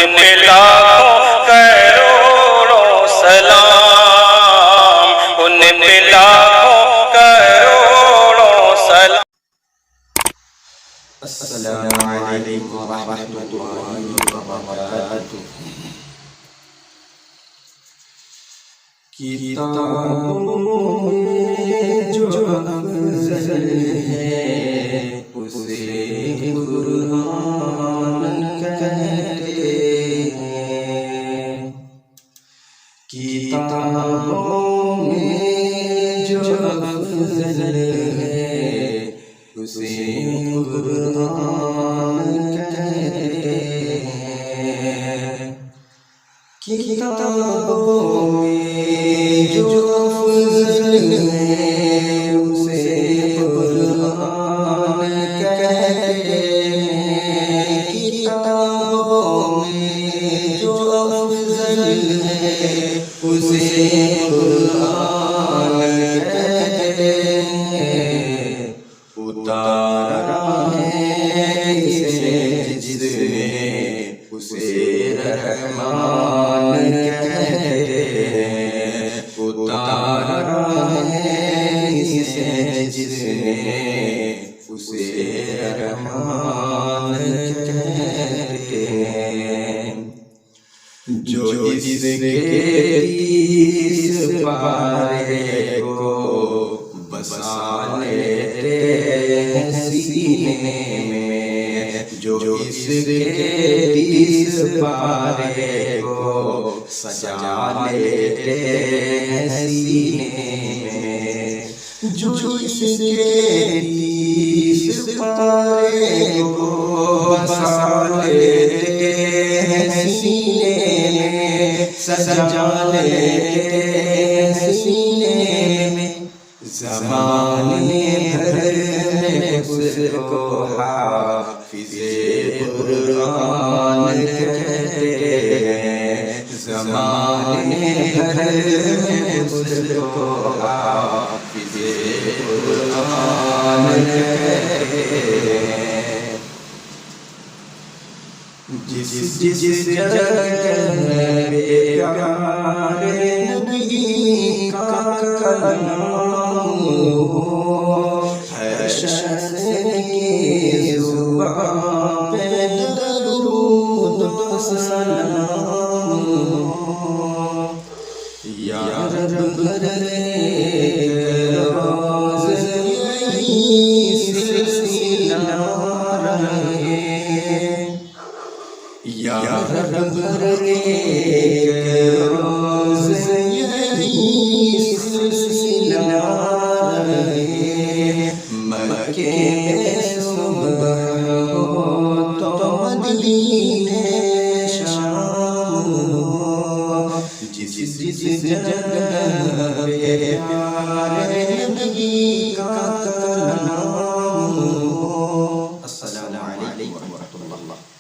پہ لاکھوں کروڑوں سلام، ان پہ لاکھوں کروڑوں سلام۔ السلام علیکم ورحمۃ اللہ وبرکاتہ۔ کتابوں میں جو افضل ہے اسے قرآن کہتے ہیں۔ کتابوں میں جو افضل ہے اسے قرآن کہتے ہیں۔ کتابوں میں جو افضل ہے اسے قرآن کہتے ہیں۔ کتابوں میں جو افضل ہے اسے قرآن کہتے ہیں۔ اتارا ہے اسے جس نے اسے رحمان کہتے ہیں۔ اتارا ہے اسے جس نے اسے رحمان کہتے ہیں۔ جو اس کے 30 پارے کو بسا لیتے ہیں سینے میں، جو اس کے 30 پارے کو سجا لیتے ہیں سینے میں، جو اس کے 30 پارے کو بسا لیتے ہیں سینے میں، سجا لیتے ہیں سینے میں۔ زمانے بھر میں اس کو حافظ قرآن کہتے ہیں۔ زمانے بھر میں اس کو حافظ قرآن کہتے ہیں۔ جس جگہ پیارے نبی کا کلام ہو، ہر شخص کی زبان پہ درود و سلام ہو۔ یا رب روز یہی سلسلہ رہے، یا رب روز یہی سلسلہ رہے۔ مکے میں صبح ہو تو مدینے شام ہو، جس جگہ پہ پیارے نبی کا